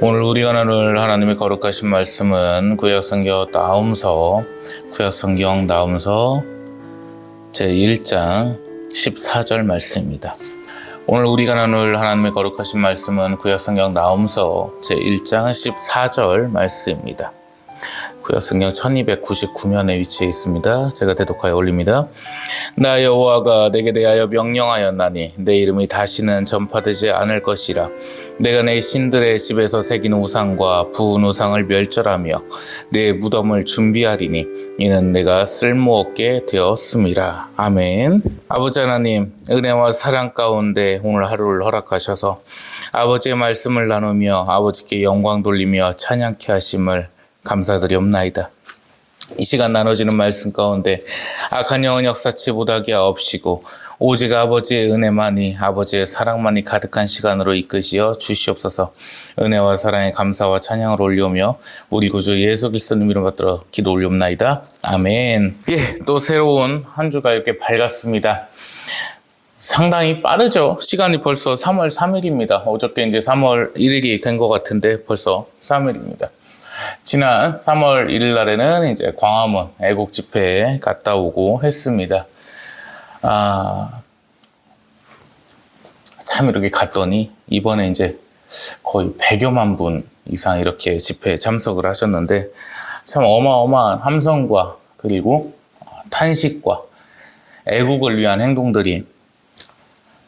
오늘 우리가 나눌 하나님의 거룩하신 말씀은 구약성경 나훔서 제1장 14절 말씀입니다. 오늘 우리가 나눌 하나님의 거룩하신 말씀은 구약성경 나훔서 제1장 14절 말씀입니다. 구약성경 1299면에 위치해 있습니다. 제가 대독하여 올립니다. 나 여호와가 내게 대하여 명령하였나니 내 이름이 다시는 전파되지 않을 것이라. 내가 내 신들의 집에서 새긴 우상과 부은 우상을 멸절하며 내 무덤을 준비하리니 이는 내가 쓸모없게 되었음이라. 아멘. 아버지 하나님, 은혜와 사랑 가운데 오늘 하루를 허락하셔서 아버지의 말씀을 나누며 아버지께 영광 돌리며 찬양케 하심을 감사드리옵나이다. 이 시간 나눠지는 말씀 가운데 악한 영혼 역사치 못하게 하옵시고 오직 아버지의 은혜만이, 아버지의 사랑만이 가득한 시간으로 이끄시어 주시옵소서. 은혜와 사랑의 감사와 찬양을 올려오며 우리 구주 예수 그리스도님 이름 받들어 기도 올려옵나이다. 아멘. 또 새로운 한 주가 이렇게 밝았습니다. 상당히 빠르죠. 시간이 벌써 3월 3일입니다. 어저께 이제 3월 1일이 된 것 같은데 벌써 3일입니다. 지난 3월 1일 날에는 이제 광화문 애국 집회에 갔다 오고 했습니다. 참 이렇게 갔더니 이번에 이제 거의 100여만 분 이상 이렇게 집회에 참석을 하셨는데 참 어마어마한 함성과 그리고 탄식과 애국을 위한 행동들이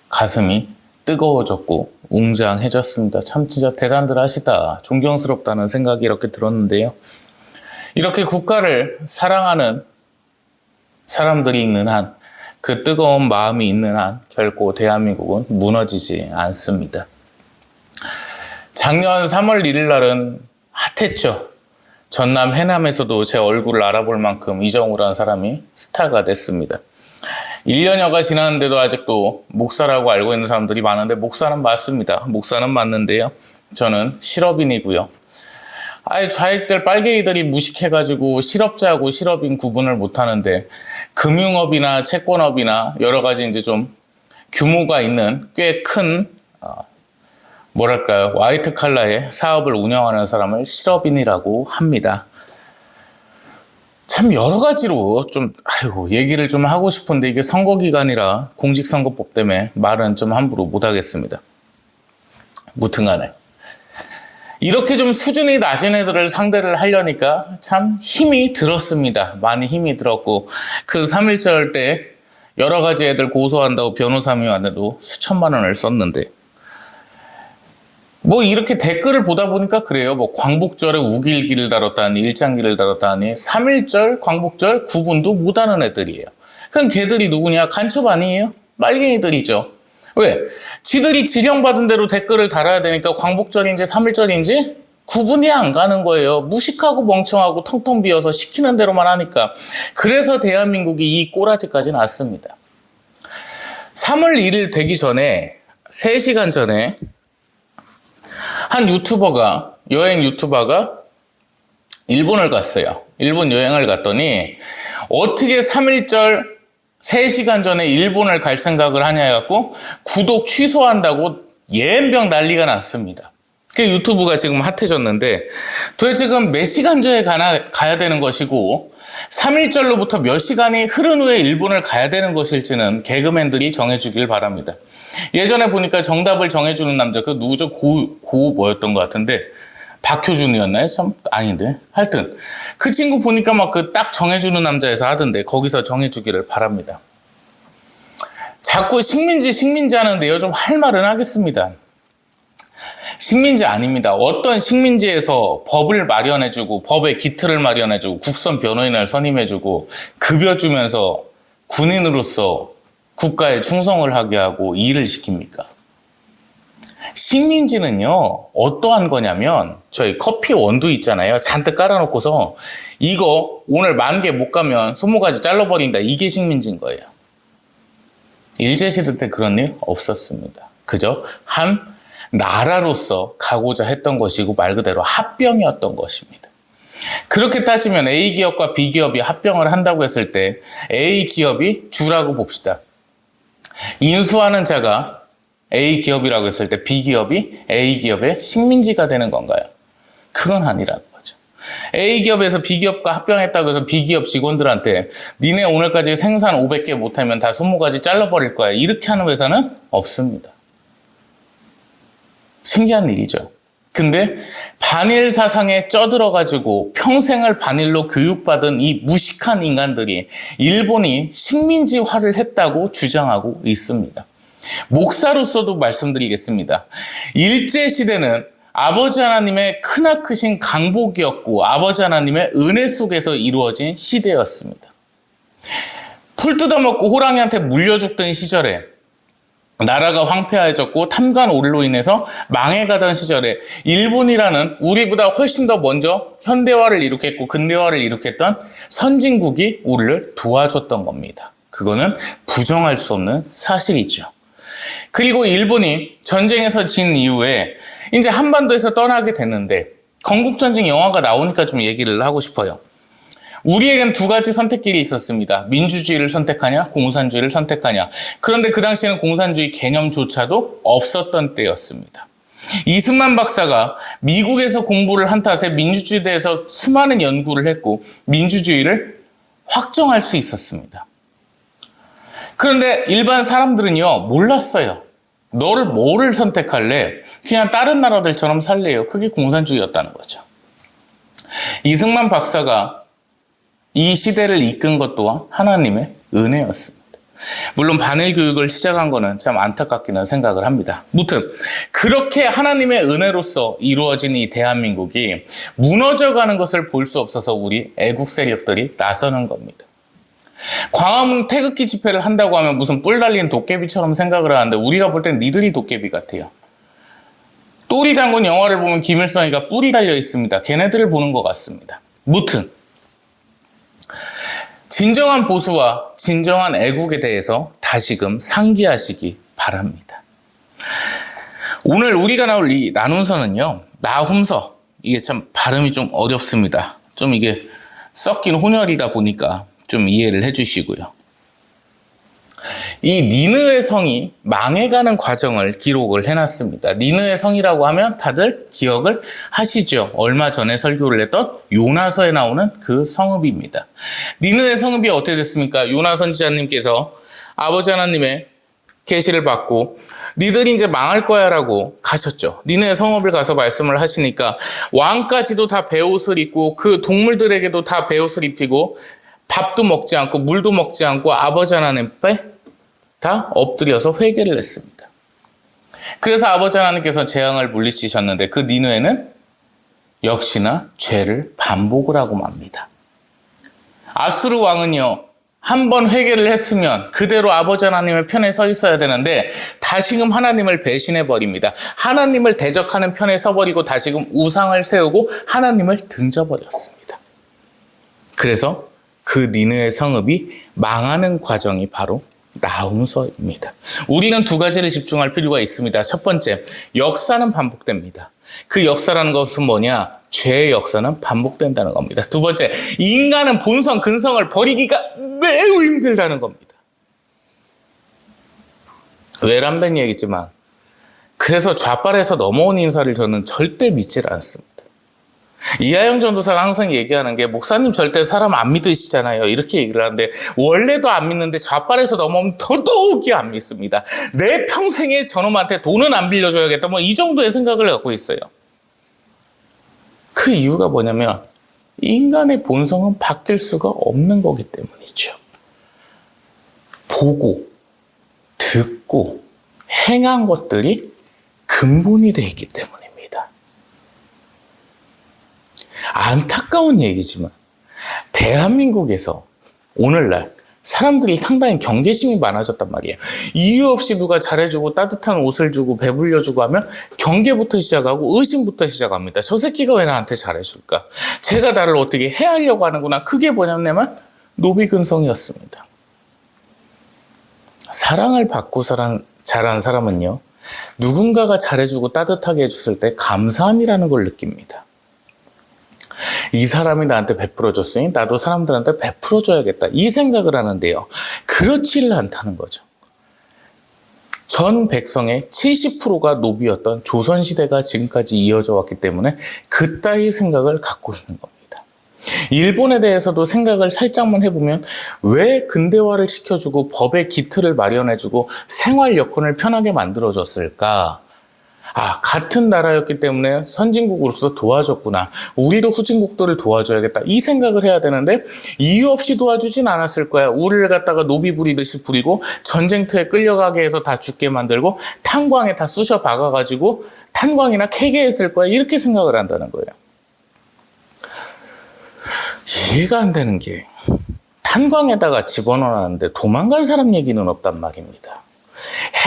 가슴이 뜨거워졌고 웅장해졌습니다. 참 진짜 대단들 하시다. 존경스럽다는 생각이 이렇게 들었는데요. 이렇게 국가를 사랑하는 사람들이 있는 한, 그 뜨거운 마음이 있는 한 결코 대한민국은 무너지지 않습니다. 작년 3월 1일 날은 핫했죠. 전남 해남에서도 제 얼굴을 알아볼 만큼 이정우라는 사람이 스타가 됐습니다. 1년여가 지났는데도 아직도 목사라고 알고 있는 사람들이 많은데 목사는 맞습니다. 목사는 맞는데요. 저는 실업인이고요. 좌익들 빨갱이들이 무식해가지고 실업자하고 실업인 구분을 못하는데 금융업이나 채권업이나 여러 가지 이제 좀 규모가 있는 꽤 큰 화이트 칼라의 사업을 운영하는 사람을 실업인이라고 합니다. 참 여러 가지로 좀 얘기를 좀 하고 싶은데 이게 선거 기간이라 공직선거법 때문에 말은 좀 함부로 못 하겠습니다. 무튼간에 이렇게 좀 수준이 낮은 애들을 상대를 하려니까 참 힘이 들었습니다. 많이 힘이 들었고 그 3.1절 때 여러 가지 애들 고소한다고 변호사님이 왔는데도 수천만 원을 썼는데 이렇게 댓글을 보다 보니까 그래요. 광복절에 우길기를 다뤘다니, 일장기를 다뤘다니, 3.1절, 광복절 구분도 못하는 애들이에요. 그럼 걔들이 누구냐? 간첩 아니에요? 빨갱이들이죠. 왜? 지들이 지령받은 대로 댓글을 달아야 되니까 광복절인지 3.1절인지 구분이 안 가는 거예요. 무식하고 멍청하고 텅텅 비어서 시키는 대로만 하니까. 그래서 대한민국이 이 꼬라지까지 났습니다. 3월 1일 되기 전에 3시간 전에 한 여행 유튜버가 일본을 갔어요. 일본 여행을 갔더니 어떻게 3.1절 3시간 전에 일본을 갈 생각을 하냐 해갖고 구독 취소한다고 예병 난리가 났습니다. 그 유튜브가 지금 핫해졌는데 도대체 그럼 몇 시간 전에 가야 되는 것이고 3.1절로부터 몇 시간이 흐른 후에 일본을 가야 되는 것일지는 개그맨들이 정해주길 바랍니다. 예전에 보니까 정답을 정해주는 남자, 그 누구죠? 뭐였던 것 같은데, 박효준이었나요? 아닌데. 하여튼, 그 친구 보니까 딱 정해주는 남자에서 하던데, 거기서 정해주기를 바랍니다. 자꾸 식민지 하는데요. 좀 할 말은 하겠습니다. 식민지 아닙니다. 어떤 식민지에서 법을 마련해주고 법의 기틀을 마련해주고 국선 변호인을 선임해주고 급여 주면서 군인으로서 국가에 충성을 하게 하고 일을 시킵니까? 식민지는요 어떠한 거냐면 저희 커피 원두 있잖아요. 잔뜩 깔아놓고서 이거 오늘 10,000개 못 가면 손모가지 잘라버린다. 이게 식민지인 거예요. 일제시대 때 그런 일 없었습니다. 그저 한 나라로서 가고자 했던 것이고 말 그대로 합병이었던 것입니다. 그렇게 따지면 A기업과 B기업이 합병을 한다고 했을 때 A기업이 주라고 봅시다. 인수하는 자가 A 기업이라고 했을 때 B 기업이 A 기업의 식민지가 되는 건가요? 그건 아니라는 거죠. A 기업에서 B 기업과 합병했다고 해서 B 기업 직원들한테 니네 오늘까지 생산 500개 못하면 다 손모가지 잘라버릴 거야. 이렇게 하는 회사는 없습니다. 신기한 일이죠. 근데 반일 사상에 쪄들어가지고 평생을 반일로 교육받은 이 무식한 인간들이 일본이 식민지화를 했다고 주장하고 있습니다. 목사로서도 말씀드리겠습니다. 일제시대는 아버지 하나님의 크나크신 강복이었고 아버지 하나님의 은혜 속에서 이루어진 시대였습니다. 풀 뜯어먹고 호랑이한테 물려 죽던 시절에 나라가 황폐해졌고 탐관 오류로 인해서 망해가던 시절에 일본이라는 우리보다 훨씬 더 먼저 현대화를 일으켰고 근대화를 일으켰던 선진국이 우리를 도와줬던 겁니다. 그거는 부정할 수 없는 사실이죠. 그리고 일본이 전쟁에서 진 이후에 이제 한반도에서 떠나게 됐는데 건국전쟁 영화가 나오니까 좀 얘기를 하고 싶어요. 우리에겐 두 가지 선택길이 있었습니다. 민주주의를 선택하냐, 공산주의를 선택하냐. 그런데 그 당시에는 공산주의 개념조차도 없었던 때였습니다. 이승만 박사가 미국에서 공부를 한 탓에 민주주의에 대해서 수많은 연구를 했고 민주주의를 확정할 수 있었습니다. 그런데 일반 사람들은요, 몰랐어요. 너를 뭐를 선택할래? 그냥 다른 나라들처럼 살래요. 그게 공산주의였다는 거죠. 이승만 박사가 이 시대를 이끈 것 또한 하나님의 은혜였습니다. 물론 반일 교육을 시작한 거는 참 안타깝기는 생각을 합니다. 무튼 그렇게 하나님의 은혜로서 이루어진 이 대한민국이 무너져가는 것을 볼 수 없어서 우리 애국 세력들이 나서는 겁니다. 광화문 태극기 집회를 한다고 하면 무슨 뿔 달린 도깨비처럼 생각을 하는데 우리가 볼 땐 니들이 도깨비 같아요. 또리 장군 영화를 보면 김일성이가 뿔이 달려 있습니다. 걔네들을 보는 것 같습니다. 무튼 진정한 보수와 진정한 애국에 대해서 다시금 상기하시기 바랍니다. 오늘 우리가 나올 이 나눈서는요, 나훔서, 이게 참 발음이 좀 어렵습니다. 좀 이게 섞인 혼혈이다 보니까 좀 이해를 해주시고요. 이 니느웨 성이 망해가는 과정을 기록을 해놨습니다. 니느웨 성이라고 하면 다들 기억을 하시죠. 얼마 전에 설교를 했던 요나서에 나오는 그 성읍입니다. 니느웨 성읍이 어떻게 됐습니까? 요나 선지자님께서 아버지 하나님의 계시를 받고 니들이 이제 망할 거야 라고 가셨죠. 니느웨 성읍을 가서 말씀을 하시니까 왕까지도 다 베옷을 입고 그 동물들에게도 다 베옷을 입히고 밥도 먹지 않고 물도 먹지 않고 아버지 하나님 앞에 다 엎드려서 회개를 했습니다. 그래서 아버지 하나님께서 재앙을 물리치셨는데 그 니느웨는 역시나 죄를 반복을 하고 맙니다. 아수르 왕은요, 한번 회개를 했으면 그대로 아버지 하나님의 편에 서 있어야 되는데 다시금 하나님을 배신해 버립니다. 하나님을 대적하는 편에 서버리고 다시금 우상을 세우고 하나님을 등져버렸습니다. 그래서 그 니느웨 성읍이 망하는 과정이 바로 나훔서입니다. 우리는 두 가지를 집중할 필요가 있습니다. 첫 번째, 역사는 반복됩니다. 그 역사라는 것은 뭐냐? 죄의 역사는 반복된다는 겁니다. 두 번째, 인간은 본성, 근성을 버리기가 매우 힘들다는 겁니다. 외람된 얘기지만 그래서 좌빨에서 넘어온 인사를 저는 절대 믿질 않습니다. 이하영 전도사가 항상 얘기하는 게 목사님 절대 사람 안 믿으시잖아요. 이렇게 얘기를 하는데 원래도 안 믿는데 좌빨에서 넘어오면 더더욱이 안 믿습니다. 내 평생에 저놈한테 돈은 안 빌려줘야겠다. 뭐 이 정도의 생각을 갖고 있어요. 그 이유가 뭐냐면 인간의 본성은 바뀔 수가 없는 거기 때문이죠. 보고 듣고 행한 것들이 근본이 되어 있기 때문입니다. 안타까운 얘기지만 대한민국에서 오늘날 사람들이 상당히 경계심이 많아졌단 말이에요. 이유 없이 누가 잘해주고 따뜻한 옷을 주고 배불려주고 하면 경계부터 시작하고 의심부터 시작합니다. 저 새끼가 왜 나한테 잘해줄까? 제가 나를 어떻게 해하려고 하는구나. 그게 뭐냐면 노비근성이었습니다. 사랑을 받고 자란 사람은요, 누군가가 잘해주고 따뜻하게 해줬을 때 감사함이라는 걸 느낍니다. 이 사람이 나한테 베풀어줬으니 나도 사람들한테 베풀어줘야겠다. 이 생각을 하는데요. 그렇지를 않다는 거죠. 전 백성의 70%가 노비였던 조선시대가 지금까지 이어져 왔기 때문에 그따위 생각을 갖고 있는 겁니다. 일본에 대해서도 생각을 살짝만 해보면 왜 근대화를 시켜주고 법의 기틀을 마련해주고 생활 여건을 편하게 만들어줬을까? 같은 나라였기 때문에 선진국으로서 도와줬구나. 우리도 후진국들을 도와줘야겠다. 이 생각을 해야 되는데 이유 없이 도와주진 않았을 거야. 우리를 갖다가 노비 부리듯이 부리고 전쟁터에 끌려가게 해서 다 죽게 만들고 탄광에 다 쑤셔 박아가지고 탄광이나 캐게 했을 거야. 이렇게 생각을 한다는 거예요. 이해가 안 되는 게 탄광에다가 집어넣었는데 도망간 사람 얘기는 없단 말입니다.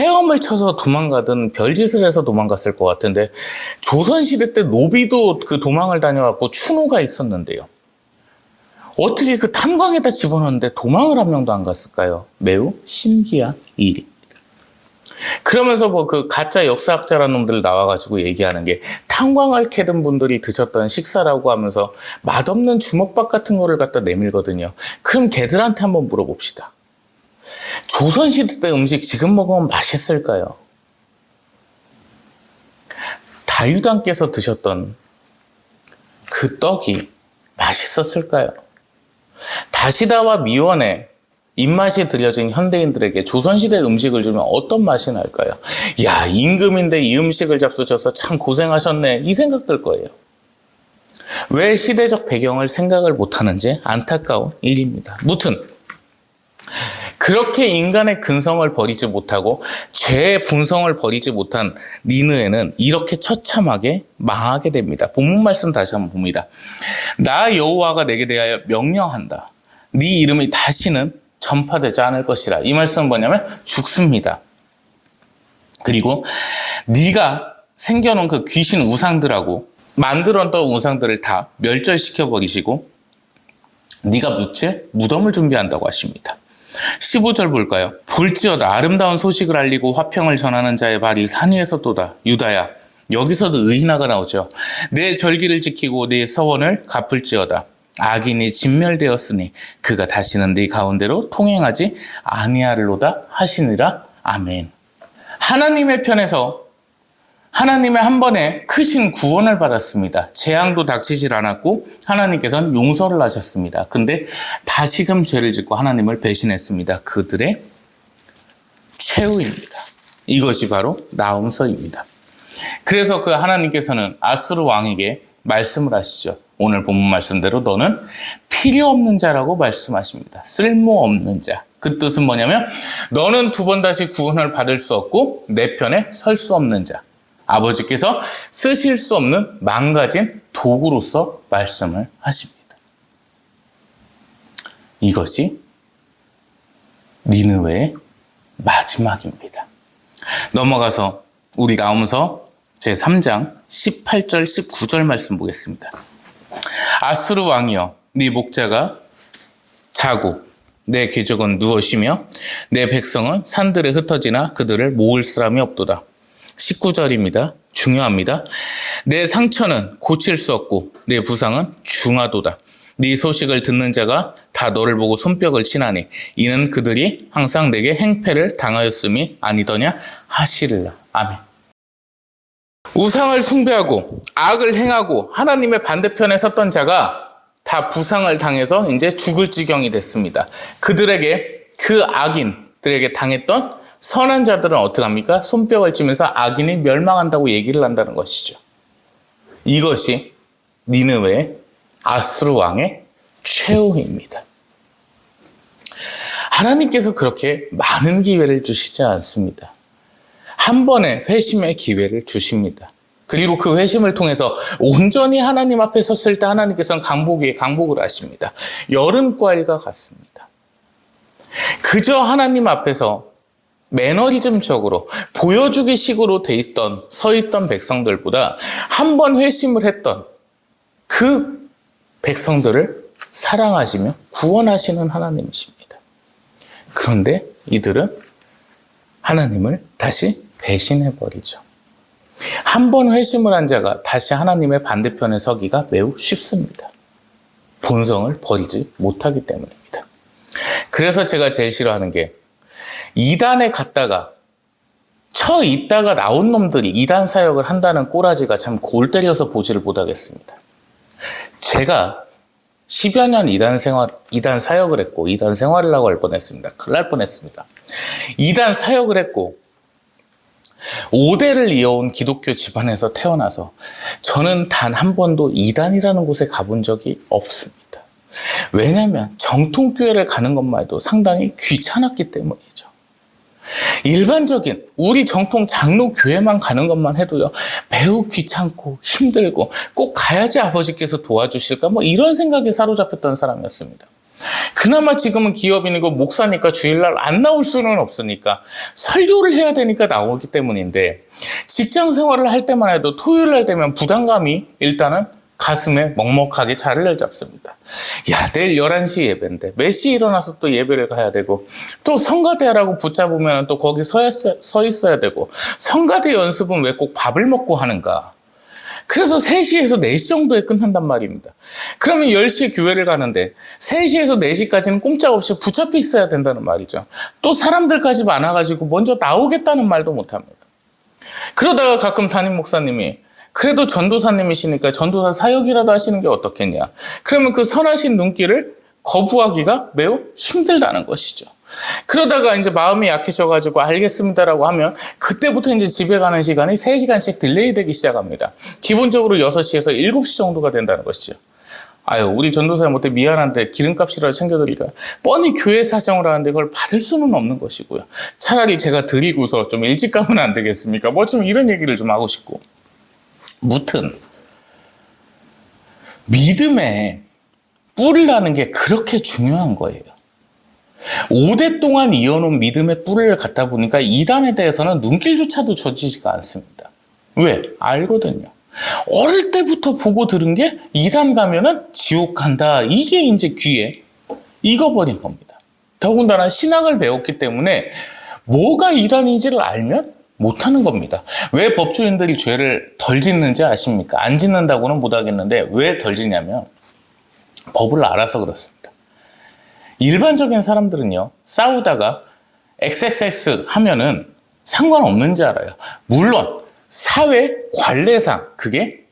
헤엄을 쳐서 도망가든 별짓을 해서 도망갔을 것 같은데 조선시대 때 노비도 그 도망을 다녀왔고 추노가 있었는데요. 어떻게 그 탄광에다 집어넣었는데 도망을 한 명도 안 갔을까요? 매우 신기한 일입니다. 그러면서 그 가짜 역사학자라는 놈들 나와가지고 얘기하는 게 탄광을 캐던 분들이 드셨던 식사라고 하면서 맛없는 주먹밥 같은 거를 갖다 내밀거든요. 그럼 걔들한테 한번 물어봅시다. 조선시대 때 음식 지금 먹으면 맛있을까요? 다유당께서 드셨던 그 떡이 맛있었을까요? 다시다와 미원에 입맛이 들려진 현대인들에게 조선시대 음식을 주면 어떤 맛이 날까요? 야, 임금인데 이 음식을 잡수셔서 참 고생하셨네. 이 생각 들 거예요. 왜 시대적 배경을 생각을 못하는지 안타까운 일입니다. 무튼 그렇게 인간의 근성을 버리지 못하고 죄의 본성을 버리지 못한 니느웨는 이렇게 처참하게 망하게 됩니다. 본문 말씀 다시 한번 봅니다. 나 여호와가 내게 대하여 명령한다. 네 이름이 다시는 전파되지 않을 것이라. 이 말씀은 뭐냐면 죽습니다. 그리고 네가 생겨놓은 그 귀신 우상들하고 만들었던 우상들을 다 멸절시켜 버리시고 네가 묻힐 무덤을 준비한다고 하십니다. 15절 볼까요? 볼지어다 아름다운 소식을 알리고 화평을 전하는 자의 발이 산 위에서 도다. 유다야, 여기서도 의인화가 나오죠. 내 절기를 지키고 내 서원을 갚을지어다. 악인이 진멸되었으니 그가 다시는 네 가운데로 통행하지 아니하리로다 하시니라. 아멘. 하나님의 편에서 하나님의 한 번에 크신 구원을 받았습니다. 재앙도 닥치질 않았고 하나님께서는 용서를 하셨습니다. 근데 다시금 죄를 짓고 하나님을 배신했습니다. 그들의 최후입니다. 이것이 바로 나훔서입니다. 그래서 그 하나님께서는 아스루 왕에게 말씀을 하시죠. 오늘 본문 말씀대로 너는 필요 없는 자라고 말씀하십니다. 쓸모없는 자. 그 뜻은 뭐냐면 너는 두 번 다시 구원을 받을 수 없고 내 편에 설 수 없는 자. 아버지께서 쓰실 수 없는 망가진 도구로서 말씀을 하십니다. 이것이 니느웨의 마지막입니다. 넘어가서 우리 나훔서 제3장 18절 19절 말씀 보겠습니다. 아스루 왕이여, 네 목자가 자고 내 귀족은 누워 쉬며 내 백성은 산들에 흩어지나 그들을 모을 사람이 없도다. 19절입니다. 중요합니다. 내 상처는 고칠 수 없고 내 부상은 중하도다. 네 소식을 듣는 자가 다 너를 보고 손뼉을 치나니 이는 그들이 항상 내게 행패를 당하였음이 아니더냐 하시리라. 아멘. 우상을 숭배하고 악을 행하고 하나님의 반대편에 섰던 자가 다 부상을 당해서 이제 죽을 지경이 됐습니다. 그들에게 그 악인들에게 당했던 선한 자들은 어떻게 합니까? 손뼉을 치면서 악인이 멸망한다고 얘기를 한다는 것이죠. 이것이 니느웨의 아스루 왕의 최후입니다. 하나님께서 그렇게 많은 기회를 주시지 않습니다. 한 번의 회심의 기회를 주십니다. 그리고 그 회심을 통해서 온전히 하나님 앞에 섰을 때 하나님께서는 강복을 하십니다. 여름과일과 같습니다. 그저 하나님 앞에서 매너리즘적으로 보여주기 식으로 서 있던 백성들보다 한 번 회심을 했던 그 백성들을 사랑하시며 구원하시는 하나님이십니다. 그런데 이들은 하나님을 다시 배신해버리죠. 한 번 회심을 한 자가 다시 하나님의 반대편에 서기가 매우 쉽습니다. 본성을 버리지 못하기 때문입니다. 그래서 제가 제일 싫어하는 게 이단에 갔다가 처 있다가 나온 놈들이 이단 사역을 한다는 꼬라지가 참 골 때려서 보지를 못하겠습니다. 제가 10여 년 이단 사역을 했고, 이단 생활을 하고 할 뻔했습니다. 큰일 날 뻔했습니다. 이단 사역을 했고, 5대를 이어온 기독교 집안에서 태어나서 저는 단 한 번도 이단이라는 곳에 가본 적이 없습니다. 왜냐하면 정통교회를 가는 것만 해도 상당히 귀찮았기 때문이죠. 일반적인 우리 정통 장로교회만 가는 것만 해도요, 매우 귀찮고 힘들고 꼭 가야지 아버지께서 도와주실까 뭐 이런 생각에 사로잡혔던 사람이었습니다. 그나마 지금은 기업인이고 목사니까 주일날 안 나올 수는 없으니까 설교를 해야 되니까 나오기 때문인데, 직장 생활을 할 때만 해도 토요일날 되면 부담감이 일단은 가슴에 먹먹하게 자리를 잡습니다. 야, 내일 11시 예배인데 몇 시에 일어나서 또 예배를 가야 되고, 또 성가대라고 붙잡으면 또 거기 서 있어야 되고, 성가대 연습은 왜 꼭 밥을 먹고 하는가? 그래서 3시에서 4시 정도에 끝난단 말입니다. 그러면 10시에 교회를 가는데 3시에서 4시까지는 꼼짝없이 붙잡혀 있어야 된다는 말이죠. 또 사람들까지 많아가지고 먼저 나오겠다는 말도 못합니다. 그러다가 가끔 담임 목사님이 그래도 전도사님이시니까 전도사 사역이라도 하시는 게 어떻겠냐. 그러면 그 선하신 눈길을 거부하기가 매우 힘들다는 것이죠. 그러다가 이제 마음이 약해져가지고 알겠습니다라고 하면 그때부터 이제 집에 가는 시간이 3시간씩 딜레이 되기 시작합니다. 기본적으로 6시에서 7시 정도가 된다는 것이죠. 아유, 우리 전도사님 못해 미안한데 기름값이라도 챙겨드릴까요? 뻔히 교회 사정을 하는데 그걸 받을 수는 없는 것이고요. 차라리 제가 드리고서 좀 일찍 가면 안 되겠습니까? 뭐 좀 이런 얘기를 좀 하고 싶고. 무튼 믿음에 뿔을 나는 게 그렇게 중요한 거예요. 5대 동안 이어놓은 믿음의 뿔을 갖다 보니까 이단에 대해서는 눈길조차도 젖히지가 않습니다. 왜? 알거든요. 어릴 때부터 보고 들은 게 이단 가면은 지옥 간다. 이게 이제 귀에 익어버린 겁니다. 더군다나 신학을 배웠기 때문에 뭐가 이단인지를 알면 못하는 겁니다. 왜 법조인들이 죄를 덜 짓는지 아십니까? 안 짓는다고는 못하겠는데 왜 덜 짓냐면 법을 알아서 그렇습니다. 일반적인 사람들은요, 싸우다가 XXX 하면은 상관없는지 알아요. 물론 사회 관례상 그게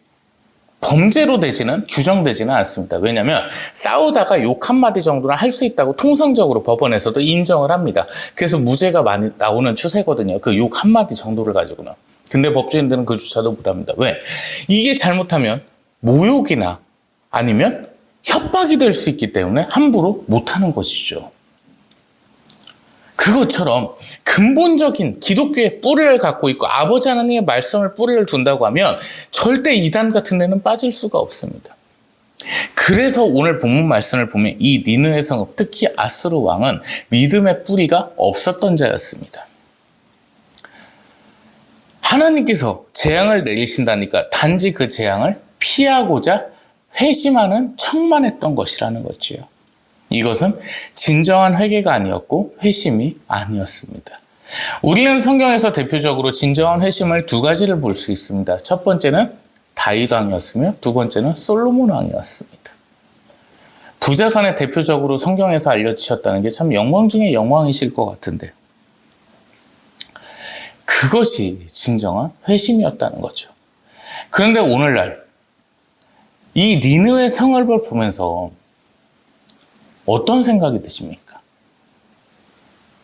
범죄로 규정되지는 않습니다. 왜냐하면 싸우다가 욕 한마디 정도는 할 수 있다고 통상적으로 법원에서도 인정을 합니다. 그래서 무죄가 많이 나오는 추세거든요. 그 욕 한마디 정도를 가지고는. 근데 법조인들은 그조차도 못합니다. 왜? 이게 잘못하면 모욕이나 아니면 협박이 될 수 있기 때문에 함부로 못하는 것이죠. 그것처럼 근본적인 기독교의 뿌리를 갖고 있고 아버지 하나님의 말씀을 뿌리를 둔다고 하면 절대 이단 같은 데는 빠질 수가 없습니다. 그래서 오늘 본문 말씀을 보면 이 니느웨 성읍, 특히 아스루 왕은 믿음의 뿌리가 없었던 자였습니다. 하나님께서 재앙을 내리신다니까 단지 그 재앙을 피하고자 회심하는 척만 했던 것이라는 거지요. 이것은 진정한 회개가 아니었고 회심이 아니었습니다. 우리는 성경에서 대표적으로 진정한 회심을 2가지를 볼 수 있습니다. 첫 번째는 다윗 왕이었으며 두 번째는 솔로몬 왕이었습니다. 부자간에 대표적으로 성경에서 알려주셨다는 게 참 영광 중에 영광이실 것 같은데 그것이 진정한 회심이었다는 거죠. 그런데 오늘날 이 니느웨 성읍을 보면서 어떤 생각이 드십니까?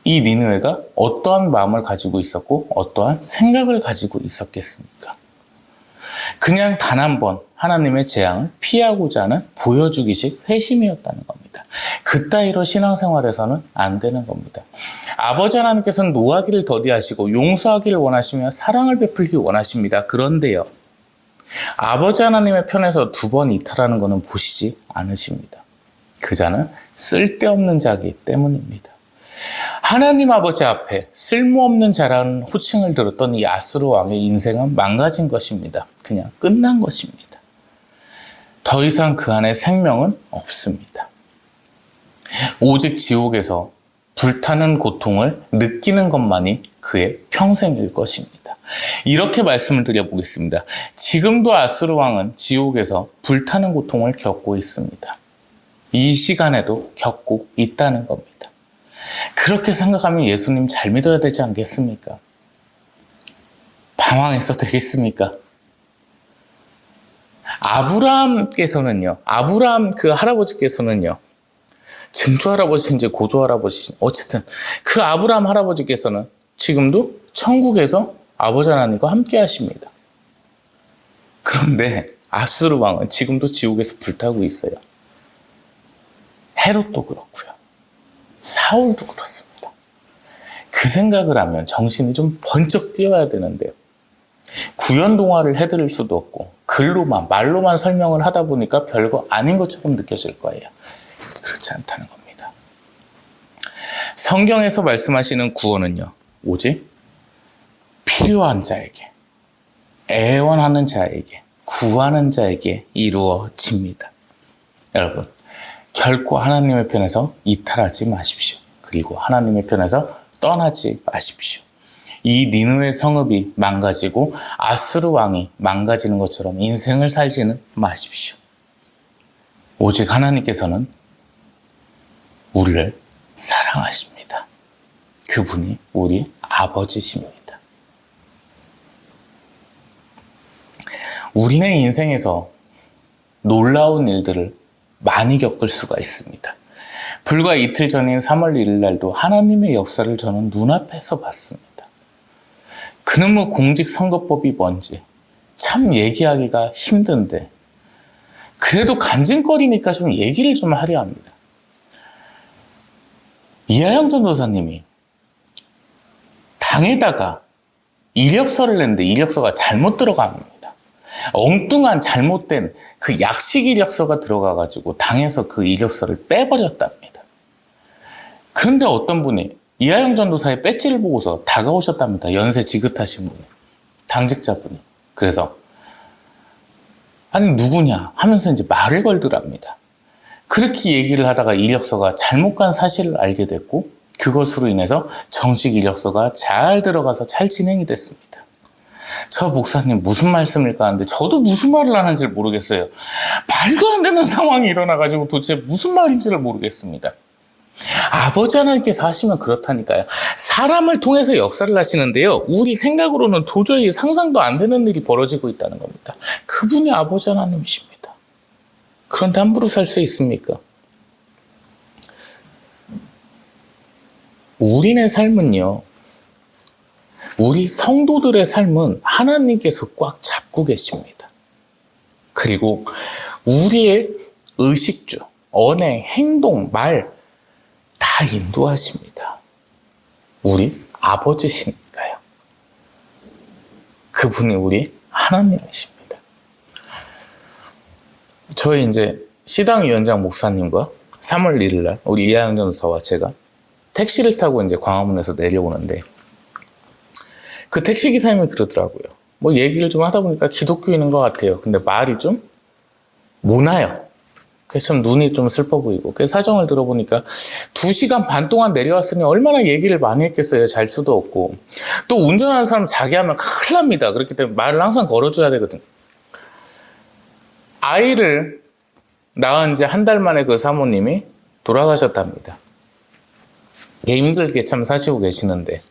이 니느웨가 어떠한 마음을 가지고 있었고 어떠한 생각을 가지고 있었겠습니까? 그냥 단 한 번 하나님의 재앙을 피하고자 하는 보여주기식 회심이었다는 겁니다. 그따위로 신앙생활에서는 안 되는 겁니다. 아버지 하나님께서는 노하기를 더디하시고 용서하기를 원하시며 사랑을 베풀기 원하십니다. 그런데요, 아버지 하나님의 편에서 2번 이탈하는 것은 보시지 않으십니다. 그 자는 쓸데없는 자이기 때문입니다. 하나님 아버지 앞에 쓸모없는 자라는 호칭을 들었던 이 아스루 왕의 인생은 망가진 것입니다. 그냥 끝난 것입니다. 더 이상 그 안에 생명은 없습니다. 오직 지옥에서 불타는 고통을 느끼는 것만이 그의 평생일 것입니다. 이렇게 말씀을 드려보겠습니다. 지금도 아스루 왕은 지옥에서 불타는 고통을 겪고 있습니다. 이 시간에도 겪고 있다는 겁니다. 그렇게 생각하면 예수님 잘 믿어야 되지 않겠습니까? 당황해서 되겠습니까? 아브라함께서는요, 아브라함 그 할아버지께서는요, 증조 할아버지인지 고조 할아버지, 어쨌든 그 아브라함 할아버지께서는 지금도 천국에서 아버지 하나님과 함께 하십니다. 그런데 아수르 왕은 지금도 지옥에서 불타고 있어요. 헤롯도 그렇고요. 사울도 그렇습니다. 그 생각을 하면 정신이 좀 번쩍 뛰어야 되는데요. 구연동화를 해드릴 수도 없고 글로만 말로만 설명을 하다 보니까 별거 아닌 것처럼 느껴질 거예요. 그렇지 않다는 겁니다. 성경에서 말씀하시는 구원은요, 오직 필요한 자에게, 애원하는 자에게, 구하는 자에게 이루어집니다. 여러분, 결코 하나님의 편에서 이탈하지 마십시오. 그리고 하나님의 편에서 떠나지 마십시오. 이 니느웨 성읍이 망가지고 아수르 왕이 망가지는 것처럼 인생을 살지는 마십시오. 오직 하나님께서는 우리를 사랑하십니다. 그분이 우리 아버지십니다. 우리네 인생에서 놀라운 일들을 많이 겪을 수가 있습니다. 불과 이틀 전인 3월 1일 날도 하나님의 역사를 저는 눈앞에서 봤습니다. 그놈의 공직선거법이 뭔지 참 얘기하기가 힘든데 그래도 간증거리니까 좀 얘기를 좀 하려 합니다. 이하영 전도사님이 당에다가 이력서를 냈는데 이력서가 잘못 들어갑니다. 엉뚱한 잘못된 그 약식 이력서가 들어가가지고 당에서 그 이력서를 빼버렸답니다. 그런데 어떤 분이 이하영 전도사의 배지를 보고서 다가오셨답니다. 연세 지긋하신 분이, 당직자분이. 그래서 아니 누구냐 하면서 이제 말을 걸더랍니다. 그렇게 얘기를 하다가 이력서가 잘못 간 사실을 알게 됐고 그것으로 인해서 정식 이력서가 잘 들어가서 잘 진행이 됐습니다. 저 목사님 무슨 말씀일까 하는데 저도 무슨 말을 하는지 모르겠어요. 말도 안 되는 상황이 일어나가지고 도대체 무슨 말인지를 모르겠습니다. 아버지 하나님께서 하시면 그렇다니까요. 사람을 통해서 역사를 하시는데요. 우리 생각으로는 도저히 상상도 안 되는 일이 벌어지고 있다는 겁니다. 그분이 아버지 하나님이십니다. 그런데 함부로 살 수 있습니까? 우리네 삶은요. 우리 성도들의 삶은 하나님께서 꽉 잡고 계십니다. 그리고 우리의 의식주, 언행, 행동, 말 다 인도하십니다. 우리 아버지시니까요. 그분이 우리 하나님이십니다. 저희 이제 시당위원장 목사님과 3월 1일 날 우리 이하영 전도사와 제가 택시를 타고 이제 광화문에서 내려오는데 그 택시기사님이 그러더라고요. 뭐 얘기를 좀 하다 보니까 기독교인인 것 같아요. 근데 말이 좀 모나요. 그래서 참 눈이 좀 슬퍼 보이고. 그래서 사정을 들어보니까 2시간 반 동안 내려왔으니 얼마나 얘기를 많이 했겠어요. 잘 수도 없고. 또 운전하는 사람 자기 하면 큰일 납니다. 그렇기 때문에 말을 항상 걸어줘야 되거든요. 아이를 낳은 지 한 달 만에 그 사모님이 돌아가셨답니다. 힘들게 참 사시고 계시는데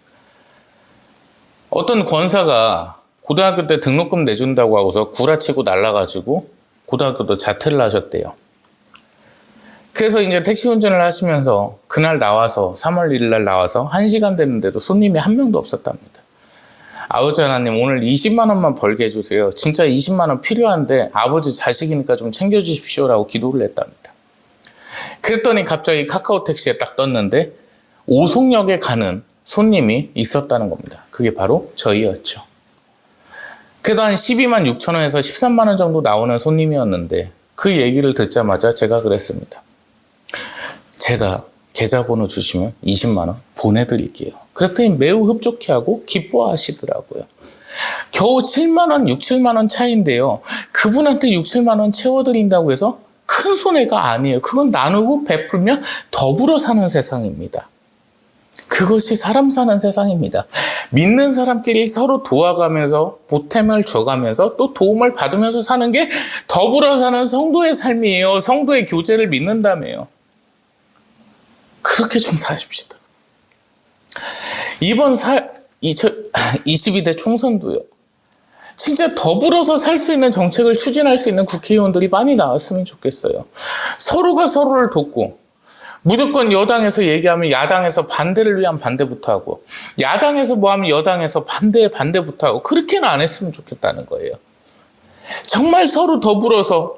어떤 권사가 고등학교 때 등록금 내준다고 하고서 구라치고 날라가지고 고등학교도 자퇴를 하셨대요. 그래서 이제 택시 운전을 하시면서 그날 나와서 3월 1일 날 나와서 1시간 됐는데도 손님이 한 명도 없었답니다. 아버지 하나님 오늘 20만 원만 벌게 해주세요. 진짜 20만 원 필요한데 아버지 자식이니까 좀 챙겨주십시오라고 기도를 했답니다. 그랬더니 갑자기 카카오 택시에 딱 떴는데 오송역에 가는 손님이 있었다는 겁니다. 그게 바로 저희였죠. 그래도 한 12만 6천 원에서 13만 원 정도 나오는 손님이었는데 그 얘기를 듣자마자 제가 그랬습니다. 제가 계좌번호 주시면 20만 원 보내드릴게요. 그랬더니 매우 흡족해하고 기뻐하시더라고요. 겨우 7만 원, 6, 7만 원 차이인데요. 그분한테 6, 7만 원 채워드린다고 해서 큰 손해가 아니에요. 그건 나누고 베풀면 더불어 사는 세상입니다. 그것이 사람 사는 세상입니다. 믿는 사람끼리 서로 도와가면서 보탬을 줘가면서 또 도움을 받으면서 사는 게 더불어 사는 성도의 삶이에요. 성도의 교제를 믿는다며요. 그렇게 좀 사십시다. 이번 22대 총선도요. 진짜 더불어서 살 수 있는 정책을 추진할 수 있는 국회의원들이 많이 나왔으면 좋겠어요. 서로가 서로를 돕고, 무조건 여당에서 얘기하면 야당에서 반대를 위한 반대부터 하고, 야당에서 뭐 하면 여당에서 반대에 반대부터 하고, 그렇게는 안 했으면 좋겠다는 거예요. 정말 서로 더불어서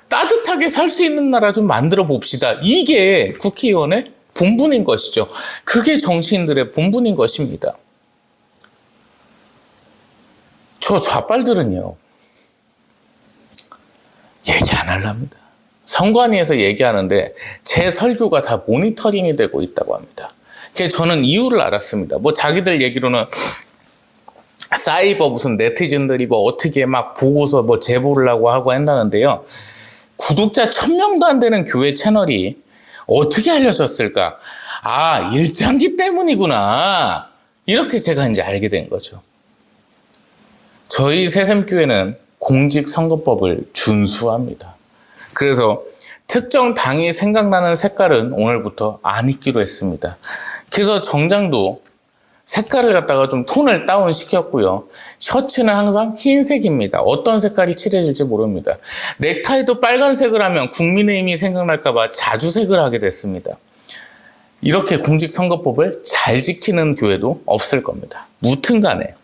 따뜻하게 살 수 있는 나라 좀 만들어 봅시다. 이게 국회의원의 본분인 것이죠. 그게 정치인들의 본분인 것입니다. 저 좌빨들은요, 얘기 안 하랍니다. 선관위에서 얘기하는데 제 설교가 다 모니터링이 되고 있다고 합니다. 그래서 저는 이유를 알았습니다. 뭐 자기들 얘기로는 사이버 무슨 네티즌들이 뭐 어떻게 막 보고서 뭐 제보를 하고 한다는데요. 구독자 1000명도 안 되는 교회 채널이 어떻게 알려졌을까? 아, 일장기 때문이구나. 이렇게 제가 이제 알게 된 거죠. 저희 새샘교회는 공직선거법을 준수합니다. 그래서 특정 당이 생각나는 색깔은 오늘부터 안 입기로 했습니다. 그래서 정장도 색깔을 갖다가 좀 톤을 다운 시켰고요. 셔츠는 항상 흰색입니다. 어떤 색깔이 칠해질지 모릅니다. 넥타이도 빨간색을 하면 국민의힘이 생각날까봐 자주색을 하게 됐습니다. 이렇게 공직선거법을 잘 지키는 교회도 없을 겁니다. 무튼 간에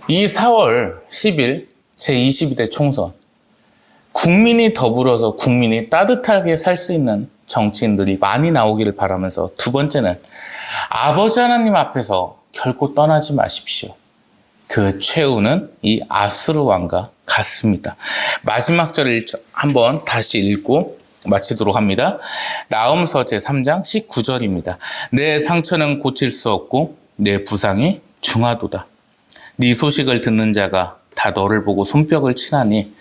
이 4월 10일 제22대 총선, 국민이 더불어서 국민이 따뜻하게 살 수 있는 정치인들이 많이 나오기를 바라면서, 두 번째는 아버지 하나님 앞에서 결코 떠나지 마십시오. 그 최후는 이 아수르 왕과 같습니다. 마지막 절을 한번 다시 읽고 마치도록 합니다. 나음서 제3장 19절입니다. 내 상처는 고칠 수 없고 내 부상이 중하도다. 네 소식을 듣는 자가 다 너를 보고 손뼉을 치나니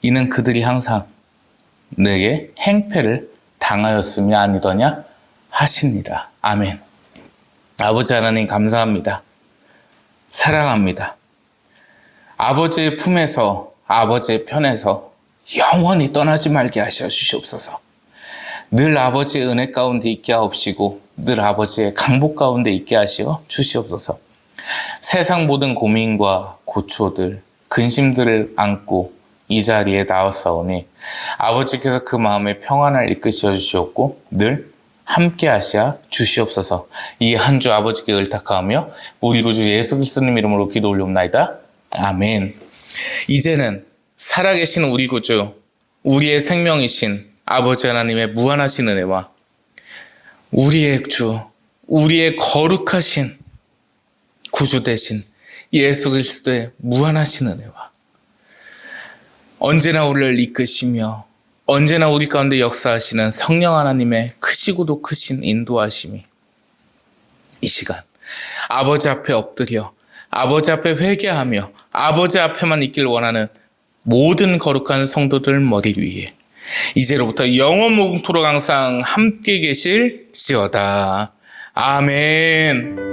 이는 그들이 항상 내게 행패를 당하였으며 아니더냐 하시니라. 아멘. 아버지 하나님 감사합니다. 사랑합니다. 아버지의 품에서, 아버지의 편에서 영원히 떠나지 말게 하셔 주시옵소서. 늘 아버지의 은혜 가운데 있게 하옵시고 늘 아버지의 강복 가운데 있게 하시어 주시옵소서. 세상 모든 고민과 고초들, 근심들을 안고 이 자리에 나왔사오니 아버지께서 그 마음에 평안을 이끄시어 주시옵고 늘 함께 하시어 주시옵소서. 이 한 주 아버지께 의탁하며 우리 구주 예수 그리스도님 이름으로 기도 올리옵나이다. 아멘. 이제는 살아계신 우리 구주, 우리의 생명이신 아버지 하나님의 무한하신 은혜와 우리의 주, 우리의 거룩하신 구주 되신 예수 그리스도의 무한하신 은혜와 언제나 우리를 이끄시며 언제나 우리 가운데 역사하시는 성령 하나님의 크시고도 크신 인도하심이 이 시간 아버지 앞에 엎드려 아버지 앞에 회개하며 아버지 앞에만 있길 원하는 모든 거룩한 성도들 머리 위에 이제로부터 영원 무궁토록 항상 함께 계실지어다. 아멘.